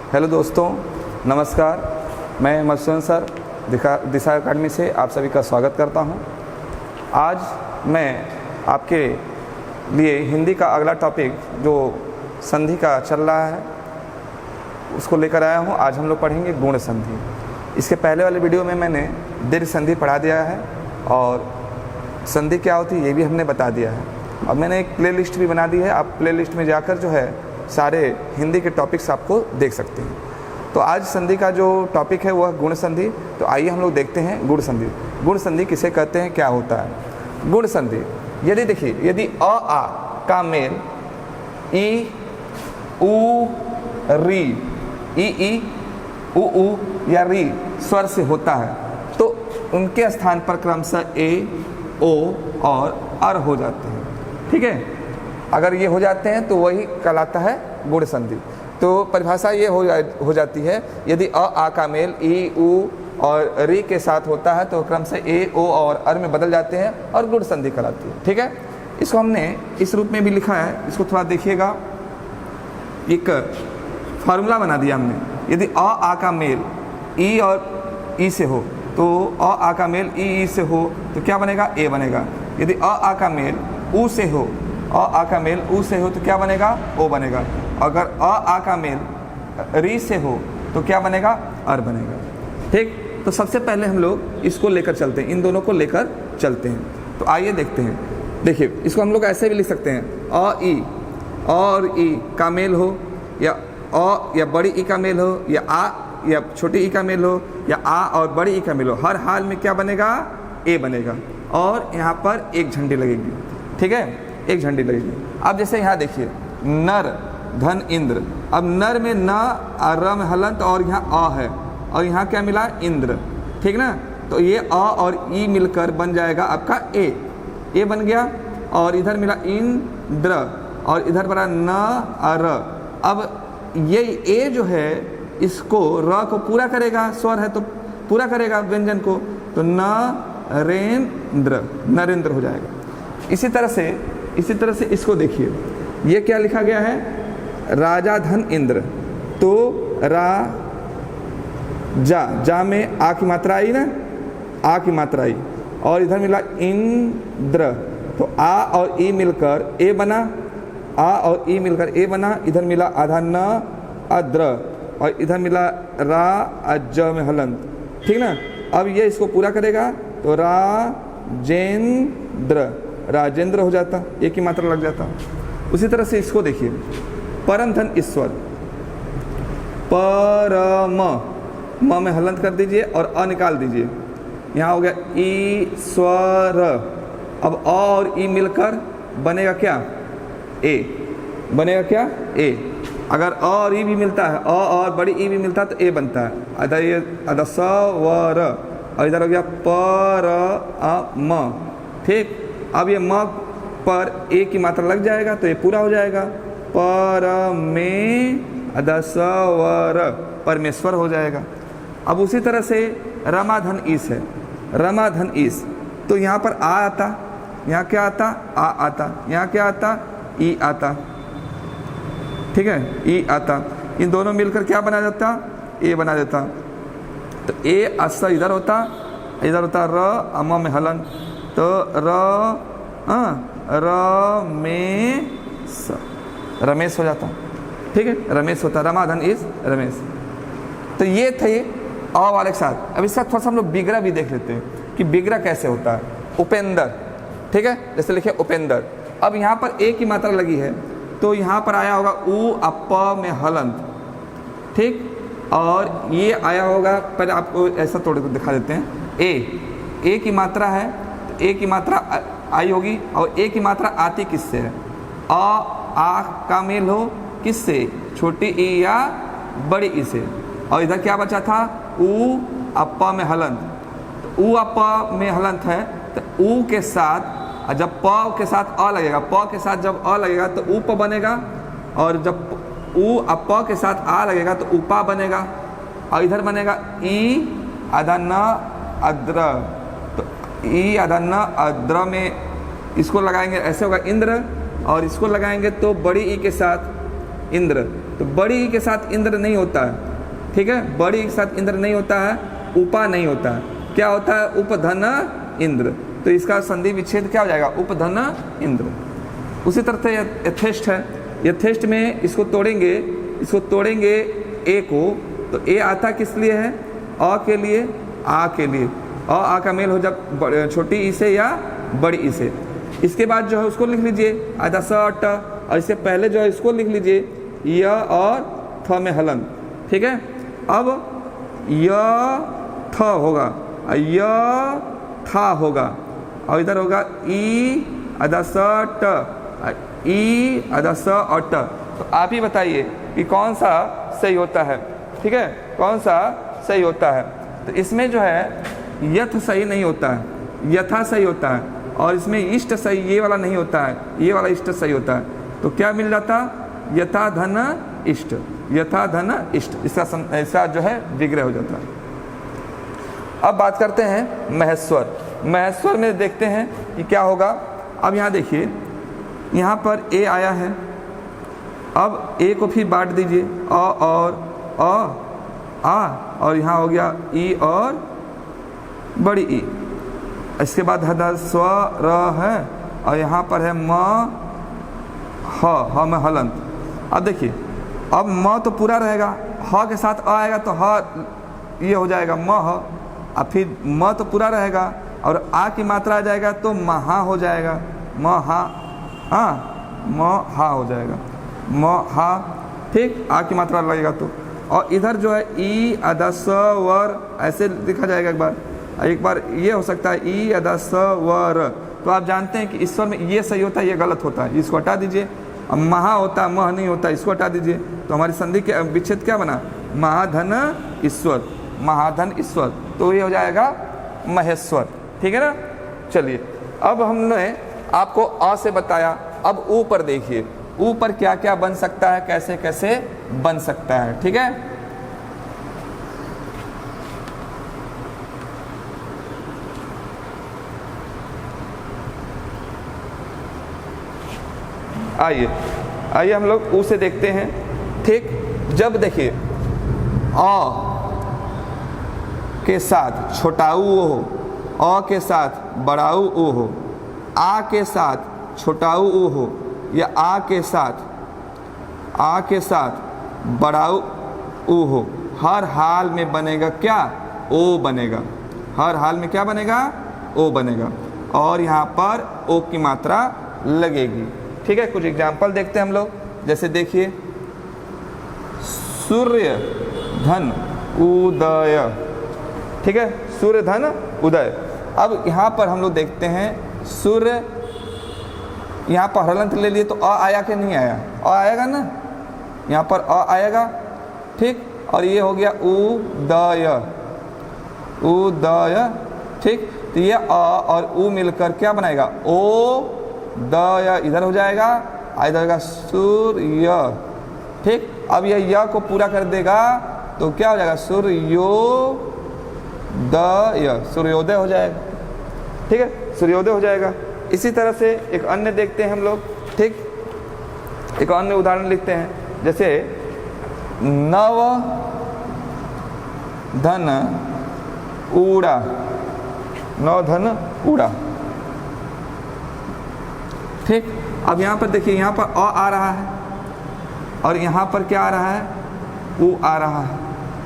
Hello दोस्तों, नमस्कार। मैं मधुसूदन सर दिशा अकादमी से आप सभी का स्वागत करता हूं। आज मैं आपके लिए हिंदी का अगला टॉपिक जो संधि का चल रहा है उसको लेकर आया हूं। आज हम लोग पढ़ेंगे गुण संधि। इसके पहले वाले वीडियो में मैंने दीर्घ संधि पढ़ा दिया है और संधि क्या होती है ये भी हमने बता दिया है। अब मैंने एक प्लेलिस्ट भी बना दी है, आप प्लेलिस्ट में जाकर जो है सारे हिंदी के टॉपिक्स आपको देख सकते हैं। तो आज संधि का जो टॉपिक है वह गुण संधि। तो आइए हम लोग देखते हैं गुण संधि। गुण संधि किसे कहते हैं, क्या होता है गुण संधि। यदि देखिए, यदि अ आ का मेल ई उ री ई उ या री स्वर से होता है तो उनके स्थान पर क्रमशः ए ओ और अर हो जाते हैं। ठीक है, अगर ये हो जाते हैं तो वही कहलाता है गुण संधि। तो परिभाषा ये हो जाती है, यदि अ आ का मेल ई उ और री के साथ होता है तो क्रम से ए ओ और अर में बदल जाते हैं और गुण संधि कहलाती है। ठीक है, इसको हमने इस रूप में भी लिखा है, इसको थोड़ा देखिएगा। एक फार्मूला बना दिया हमने। यदि अ आ का मेल ई और ई से हो तो अ आ का मेल ई से हो तो क्या बनेगा, ए बनेगा। यदि अ आ का मेल उ से हो, अ आ का मेल उ से हो तो क्या बनेगा, ओ बनेगा। अगर अ आ का मेल री से हो तो क्या बनेगा, अर बनेगा। ठीक, तो सबसे पहले हम लोग इसको लेकर चलते हैं, इन दोनों को लेकर चलते हैं। तो आइए देखते हैं। देखिए, इसको हम लोग ऐसे भी लिख सकते हैं, अ और ई का मेल हो या अ या बड़ी ई का मेल हो या आ या छोटी ई का मेल हो या आ और बड़ी ई का मेल हो, हर हाल में क्या बनेगा, ए बनेगा और यहाँ पर एक झंडी लगेगी। ठीक है, एक झंडी लगेगी। अब जैसे यहाँ देखिए, नर धन इंद्र। अब नर में न र में हलंत और यहाँ अ है और यहाँ क्या मिला, इंद्र। ठीक ना, तो ये अ और ई मिलकर बन जाएगा आपका ए बन गया और इधर मिला इंद्र और इधर बना न र। अब ये ए जो है इसको र को पूरा करेगा, स्वर है तो पूरा करेगा व्यंजन को, तो नरेंद्र हो जाएगा। इसी तरह से इसको देखिए, ये क्या लिखा गया है, राजा धन इंद्र। तो जा में आ की मात्रा आई ना, आ की मात्रा आई और इधर मिला इंद्र तो आ और ई मिलकर ए बना, आ और ई मिलकर ए बना। इधर मिला आधा न अद्र और इधर मिला रा अज में हलंत। ठीक ना, अब ये इसको पूरा करेगा तो राजेंद्र हो जाता, एक ही मात्रा लग जाता। उसी तरह से इसको देखिए, परम धन ईश्वर, परम म में हलंत कर दीजिए और अ निकाल दीजिए, यहाँ हो गया ईश्वर। अब अ और ई मिलकर बनेगा क्या, ए बनेगा क्या, ए। अगर अ और ई भी मिलता है, अ और बड़ी ई भी मिलता है तो ए बनता है। अतः ये अदस्वर और इधर हो गया पर म। ठीक, अब ये म पर ए की मात्रा लग जाएगा तो ये पूरा हो जाएगा, परमेश्वर हो जाएगा। अब उसी तरह से रमाधन ईस है, रमाधन ईस। तो यहाँ पर आ आता, यहाँ क्या आता, आ आता, यहाँ क्या आता, ई आता। ठीक है, ई आता। इन दोनों मिलकर क्या बना जाता, ए बना देता। तो ए अस इधर होता र अम में हलन, तो रमेश हो जाता। ठीक है, रमेश होता, रमाधन इस रमेश। तो ये थे अ वाले के साथ। अब इसका थोड़ा सा हम लोग बिगड़ा भी देख लेते हैं कि बिगड़ा कैसे होता है। उपेंद्र, ठीक है, जैसे लिखे उपेंद्र। अब यहाँ पर ए की मात्रा लगी है तो यहाँ पर आया होगा उ अप में हलंत। ठीक, और ये आया होगा, पहले आपको ऐसा तोड़ कर दिखा देते हैं। ए की मात्रा है तो ए की मात्रा आई होगी और ए की मात्रा आती किससे है, आ का मेल हो किससे, छोटी ई या बड़ी ई से। और इधर क्या बचा था, उ अप्पा में हलंत। तो उ अप्पा में हलंत है तो उ के साथ जब प के साथ अ लगेगा, प के साथ जब अ लगेगा तो उ प बनेगा और जब उ अप्पा के साथ आ लगेगा तो उपा बनेगा। और इधर बनेगा ई आधा न अद्र। तो ई आधा न अद्र में इसको लगाएंगे, ऐसे होगा इंद्र, और इसको लगाएंगे तो बड़ी ई के साथ इंद्र। तो बड़ी ई के साथ इंद्र नहीं होता है, ठीक है, बड़ी ई के साथ इंद्र नहीं होता है, उपा नहीं होता है, क्या होता है, उपधन इंद्र। तो इसका संधि विच्छेद क्या हो जाएगा, उपधन इंद्र। उसी तरह से यथेष्ट है, यथेष्ट में इसको तोड़ेंगे ए को, तो ए आता किस लिए है, अ के लिए, आ के लिए, आ का मेल हो जा छोटी ई से या बड़ी ई से। इसके बाद जो है उसको लिख लीजिए आधा स ट, और इससे पहले जो है इसको लिख लीजिए य और थ में हलन, ठीक है। अब य थ होगा, य था होगा, और इधर होगा ई आधा स ट, ई आधा स और ट। तो आप ही बताइए कि कौन सा सही होता है, ठीक है, कौन सा सही होता है। तो इसमें जो है यथ सही नहीं होता है, यथा सही होता है, और इसमें इष्ट सही ये वाला नहीं होता है, ये वाला इष्ट सही होता है। तो क्या मिल जाता, यथा धन इष्ट, यथा धन इष्ट, इसका जो है विग्रह हो जाता है। अब बात करते हैं महेश्वर। महेश्वर में देखते हैं कि क्या होगा। अब यहाँ देखिए, यहाँ पर ए आया है, अब ए को फिर बांट दीजिए, अ और आ, और यहाँ हो गया ई और बड़ी ई। इसके बाद हद स्व र है, और यहाँ पर है म ह में हलंत। अब देखिए, अब म तो पूरा रहेगा, ह के साथ आ आएगा तो ह ये हो जाएगा म ह, अब फिर म तो पूरा रहेगा और आ की मात्रा आ जाएगा तो महा हो जाएगा, म हा हो जाएगा, म हा, ठीक, आ की मात्रा लगेगा तो। और इधर जो है ई अदा स वर ऐसे लिखा जाएगा, एक बार ये हो सकता है ई अदा स वर। तो आप जानते हैं कि ईश्वर में ये सही होता है, ये गलत होता है, इसको हटा दीजिए। अब महा होता है, मह नहीं होता, इसको हटा दीजिए। तो हमारी संधि के विच्छेद क्या बना, महाधन ईश्वर, महाधन ईश्वर, तो ये हो जाएगा महेश्वर, ठीक है ना। चलिए, अब हमने आपको अ से बताया, अब ऊ पर देखिए, ऊ पर क्या क्या बन सकता है, कैसे कैसे बन सकता है, ठीक है। आइए हम लोग ऊ से देखते हैं, ठीक। जब देखिए अ के साथ छोटाऊ ओ हो, अ के साथ बड़ाऊ ओ हो, आ के साथ छोटाऊ ओ हो, या आ के साथ बड़ाऊ ऊ हो, हर हाल में बनेगा क्या, ओ बनेगा, हर हाल में क्या बनेगा, ओ बनेगा, और यहाँ पर ओ की मात्रा लगेगी, ठीक है। कुछ एग्जाम्पल देखते हैं हम लोग, जैसे देखिए सूर्य धन उदय, ठीक है, सूर्य धन उदय। अब यहाँ पर हम लोग देखते हैं सूर्य, यहाँ पर हलंत ले लिए तो अ आया कि नहीं आया, अ आएगा ना, यहाँ पर अ आएगा, ठीक। और ये हो गया उदय, उदय, ठीक। तो ये अ और उ मिलकर क्या बनाएगा, ओ दय, इधर हो जाएगा, इधर होगा सूर्य, ठीक। अब ये य को पूरा कर देगा तो क्या हो जाएगा, सूर्योदय, सूर्योदय हो जाएगा, ठीक है, सूर्योदय हो जाएगा। इसी तरह से एक अन्य देखते हैं हम लोग, ठीक, एक अन्य उदाहरण लिखते हैं, जैसे नव धन उड़ा, नव धन उड़ा, ठीक। अब यहाँ पर देखिए, यहाँ पर अ आ रहा है और यहाँ पर क्या आ रहा है, उ आ रहा है,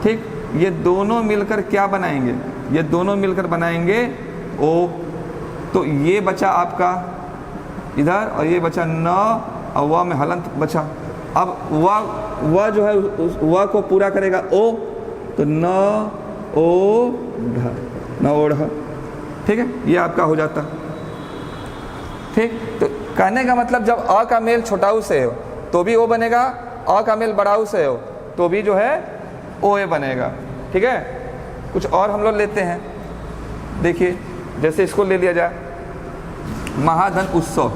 ठीक। ये दोनों मिलकर क्या बनाएंगे, ये दोनों मिलकर बनाएंगे ओ। तो ये बचा आपका इधर, और ये बचा न, और व में हलंत बचा। अब व जो है व को पूरा करेगा ओ, तो न ओ ढ, न ओढ़, ठीक है, ये आपका हो जाता, ठीक। तो कहने का मतलब जब अ का मेल छोटाऊ से हो तो भी ओ बनेगा, अ का मेल बड़ाऊ से हो तो भी जो है ओ ए बनेगा, ठीक है। कुछ और हम लोग लेते हैं, देखिए जैसे इसको ले लिया जाए, महाधन उत्सव,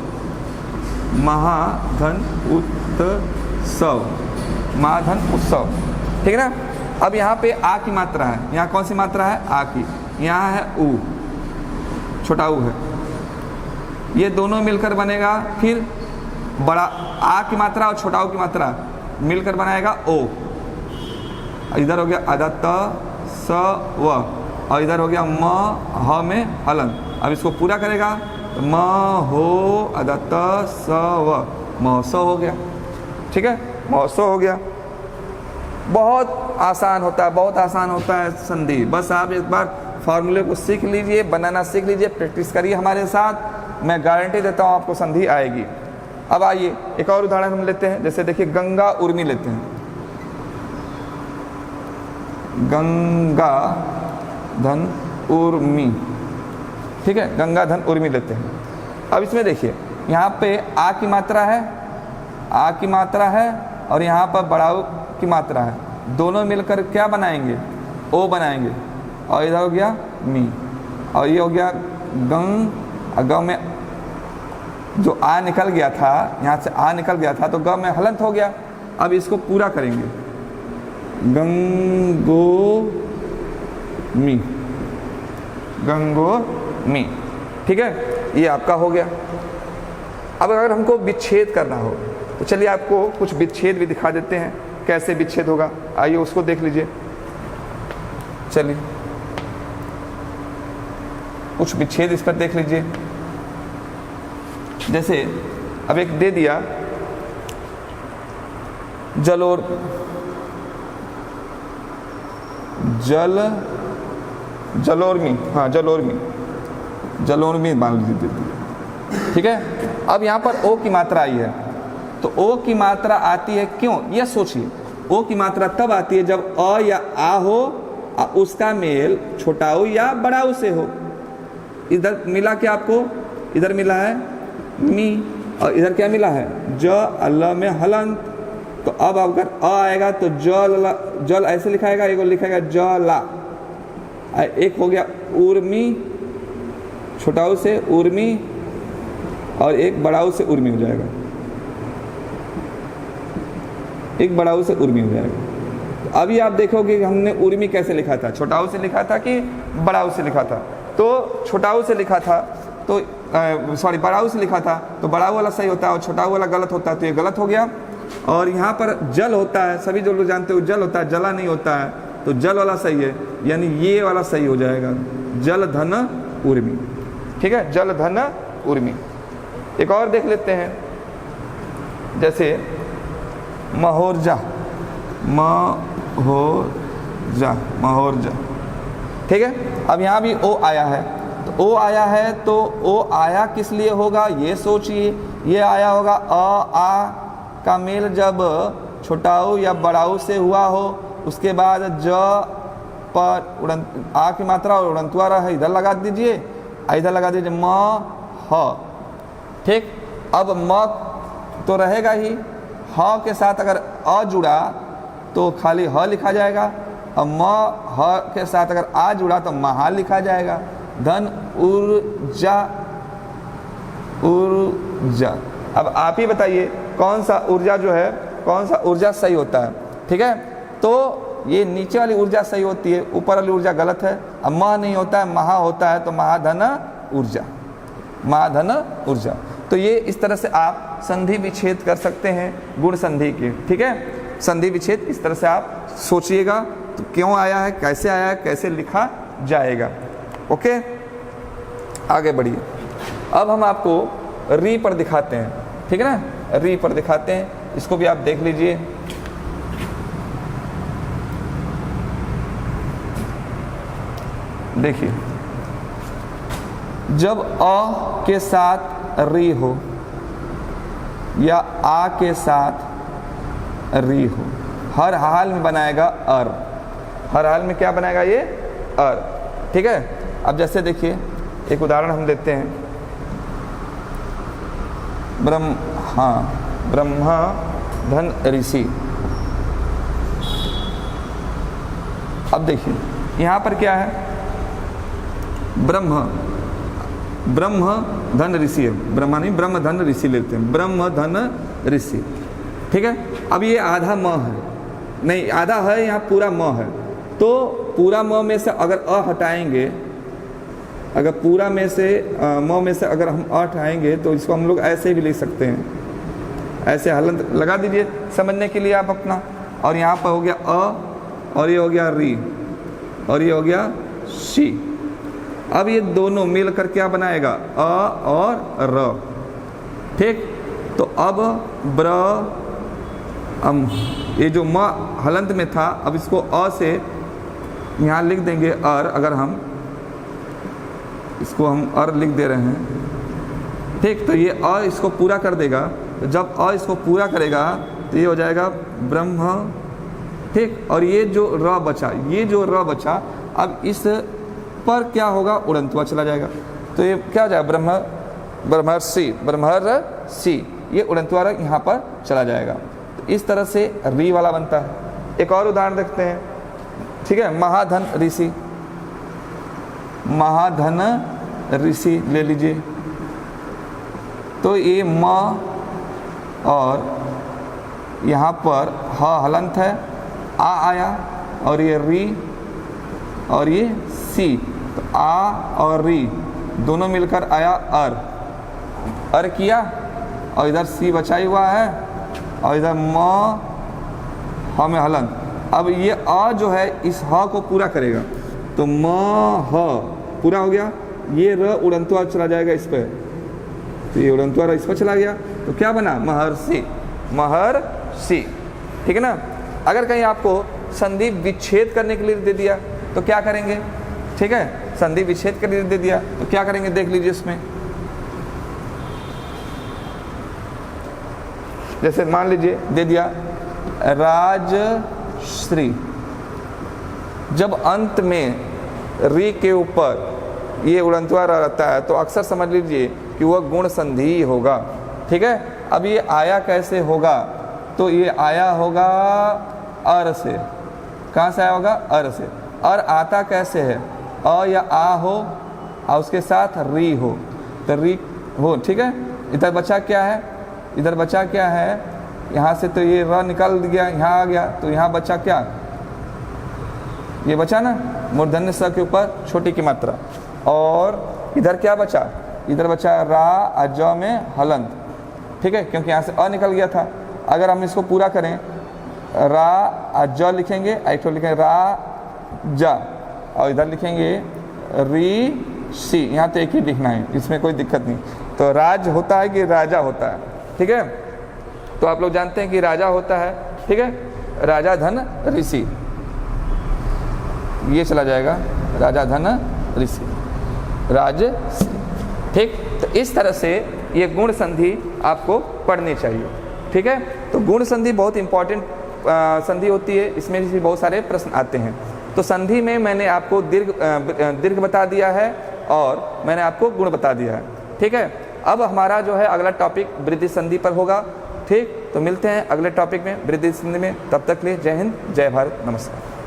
महाधन उत्सव, महाधन उत्सव, ठीक है ना। अब यहाँ पे आ की मात्रा है, यहाँ कौन सी मात्रा है, आ की, यहाँ है ऊ, छोटा ऊ है, ये दोनों मिलकर बनेगा फिर बड़ा आ की मात्रा और छोटा ऊ की मात्रा, मिलकर बनाएगा ओ। इधर हो गया अदा त स व, और इधर हो गया म ह में हलंत। अब इसको पूरा करेगा तो म हो अदा त स व, महोत्सव हो गया। ठीक है, महोत्सव हो गया। बहुत आसान होता है, बहुत आसान होता है संधि। बस आप एक बार फार्मूले को सीख लीजिए, बनाना सीख लीजिए, प्रैक्टिस करिए हमारे साथ, मैं गारंटी देता हूँ आपको संधि आएगी। अब आइए एक और उदाहरण हम लेते हैं। जैसे देखिए गंगा उर्मी लेते हैं, गंगा धन उर्मी। ठीक है, गंगा धन उर्मी लेते हैं। अब इसमें देखिए यहाँ पे आ की मात्रा है, आ की मात्रा है, और यहाँ पर बड़ाऊ की मात्रा है। दोनों मिलकर क्या बनाएंगे? ओ बनाएंगे। और इधर हो गया मी, और ये हो गया गंग। ग में जो आ निकल गया था, यहाँ से आ निकल गया था, तो ग में हलंत हो गया। अब इसको पूरा करेंगे, गंगो मी, गंगो मी। ठीक है, ये आपका हो गया। अब अगर हमको विच्छेद करना हो तो चलिए आपको कुछ विच्छेद भी दिखा देते हैं, कैसे विच्छेद होगा। आइए उसको देख लीजिए। चलिए कुछ विच्छेद इस पर देख लीजिए। जैसे अब एक दे दिया जलोर, जलोर्मी, हाँ जलोर्मी, जलोर्मी मान लीजिए। ठीक है, अब यहाँ पर ओ की मात्रा आई है, तो ओ की मात्रा आती है क्यों, यह सोचिए। ओ की मात्रा तब आती है जब अ या आ हो और उसका मेल छोटाऊ या बड़ाऊ से हो। इधर मिला क्या आपको? इधर मिला है मी, और इधर क्या मिला है? ज अल्लाह में हलंत। तो अब अगर अ आएगा तो जल, जल ऐसे लिखाएगा, एक लिखाएगा जला। एक हो गया उर्मी, छोटाऊ से उर्मी, और एक बड़ाऊ से उर्मी हो जाएगा, एक बड़ाऊ से उर्मी हो जाएगा। तो अभी आप देखोगे कि हमने उर्मी कैसे लिखा था, छोटाऊ से लिखा था कि बड़ाऊ से लिखा था? तो छोटाऊ से लिखा था, तो सॉरी बड़ाऊ से लिखा था, तो बड़ाऊ वाला सही होता है और छोटाऊ वाला गलत होता है, तो ये गलत हो गया। और यहाँ पर जल होता है, सभी जो लोग जानते हो जल होता है, जला नहीं होता है, तो जल वाला सही है, यानी ये वाला सही हो जाएगा, जल धन उर्मी। ठीक है, जल धन उर्मी। एक और देख लेते हैं, जैसे महोर्जा, महोर्जा, महोर्जा। ठीक है, अब यहाँ भी ओ आया है, तो ओ आया है, तो ओ आया किस लिए होगा ये सोचिए। ये आया होगा अ आ का मेल जब छोटाऊ या बड़ाऊ से हुआ हो, उसके बाद ज पर उड़न आ की मात्रा और उड़ंतुआ रहा इधर लगा दीजिए, इधर लगा दीजिए म ह। ठीक, अब म तो रहेगा ही, ह के साथ अगर अ जुड़ा तो खाली ह लिखा जाएगा, और म ह के साथ अगर आ जुड़ा तो महा लिखा जाएगा। धन ऊर्जा, ऊर्जा। अब आप ही बताइए कौन सा ऊर्जा जो है, कौन सा ऊर्जा सही होता है? ठीक है, तो ये नीचे वाली ऊर्जा सही होती है, ऊपर वाली ऊर्जा गलत है। अब मह नहीं होता है, महा होता है, तो महाधन ऊर्जा, महाधन ऊर्जा। तो ये इस तरह से आप संधि विच्छेद कर सकते हैं गुण संधि के। ठीक है, संधि विच्छेद इस तरह से आप सोचिएगा, तो क्यों आया है, कैसे आया है, कैसे लिखा जाएगा। ओके, आगे बढ़िए। अब हम आपको री पर दिखाते हैं, ठीक है ना, री पर दिखाते हैं, इसको भी आप देख लीजिए। देखिए, जब अ के साथ री हो या आ के साथ री हो, हर हाल में बनाएगा अर, हर हाल में क्या बनाएगा ये? अर। ठीक है, अब जैसे देखिए एक उदाहरण हम देते हैं, ब्रह्मा धन ऋषि। अब देखिए यहाँ पर क्या है? ब्रह्म, ब्रह्म धन ऋषि है, ब्रह्मा नहीं, ब्रह्म धन ऋषि लेते हैं, ब्रह्म धन ऋषि। ठीक है, अब ये आधा म है, नहीं आधा है, यहाँ पूरा म है, तो पूरा म में से अगर अ हटाएंगे, अगर पूरा में से म में से अगर हम अ हटाएंगे तो इसको हम लोग ऐसे भी लिख सकते हैं, ऐसे हलंत लगा दीजिए समझने के लिए आप अपना। और यहाँ पर हो गया अ और ये हो गया री और ये हो गया सी। अब ये दोनों मिलकर क्या बनाएगा, अ और र। ठीक, तो अब ब्र अम, ये जो म हलंत में था, अब इसको अ से यहाँ लिख देंगे अर। अगर हम इसको हम अर लिख दे रहे हैं, ठीक, तो ये अ इसको पूरा कर देगा। तो जब अ इसको पूरा करेगा तो ये हो जाएगा ब्रह्म। ठीक, और ये जो र बचा, ये जो र बचा, अब इस पर क्या होगा, उड़ंतुआ चला जाएगा। तो ये क्या हो जाएगा, ब्रह्म ब्रह्मर्षि ब्रह्मर्षि, ये उड़ंतुआ यहाँ पर चला जाएगा। तो इस तरह से री वाला बनता है। एक और उदाहरण देखते हैं, ठीक है। महाधन ऋषि, महाधन ऋषि ले लीजिए। तो ये म और यहाँ पर ह हलंत है, आ आया, और ये री और ये सी। तो आ और री दोनों मिलकर आया अर किया, और इधर सी बचाई हुआ है, और इधर म ह में हलंत। अब ये अ जो है इस ह को पूरा करेगा, तो म ह पूरा हो गया। ये र उड़ंतुआ चला जाएगा इस पर, तो ये उड़ंतुआ इस पर चला गया, तो क्या बना, महर्षि महर्षि। ठीक है ना। अगर कहीं आपको संधि विच्छेद करने के लिए दे दिया तो क्या करेंगे, ठीक है, संधि विच्छेद के लिए दे दिया तो क्या करेंगे, देख लीजिए इसमें। जैसे मान लीजिए दे दिया राजश्री, जब अंत में री के ऊपर ये उड़ंतुआ रहता है तो अक्सर समझ लीजिए कि वह गुण संधि ही होगा। ठीक है। अब ये आया कैसे होगा, तो ये आया होगा अर से। कहाँ से आया होगा, अर से। और आता कैसे है, अ या आ हो और उसके साथ री हो, तो री हो। ठीक है। इधर बचा क्या है, इधर बचा क्या है, यहाँ से तो ये र निकल गया, यहाँ आ गया, तो यहाँ बचा क्या, ये बचा ना मूर्धन्य स के ऊपर छोटी की मात्रा। और इधर क्या बचा, इधर बचा रा अज में हलंत। ठीक है, क्योंकि यहाँ से अ निकल गया था। अगर हम इसको पूरा करें, रा अज लिखेंगे, एक तो लिखेंगे रा जा, और इधर लिखेंगे री सी। यहाँ तो एक ही लिखना है, इसमें कोई दिक्कत नहीं। तो राज होता है कि राजा होता है, ठीक है। तो आप लोग जानते हैं कि राजा होता है, ठीक है, राजा धन ऋषि, ये चला जाएगा राजा धन ऋषि राज। ठीक, तो इस तरह से ये गुण संधि आपको पढ़नी चाहिए। ठीक है। तो गुण संधि बहुत इंपॉर्टेंट संधि होती है, इसमें भी बहुत सारे प्रश्न आते हैं। तो संधि में मैंने आपको दीर्घ बता दिया है और मैंने आपको गुण बता दिया है। ठीक है। अब हमारा जो है अगला टॉपिक वृद्धि संधि पर होगा। ठीक, तो मिलते हैं अगले टॉपिक में वृद्धि संधि में। तब तक के लिए जय हिंद, जय भारत, नमस्कार।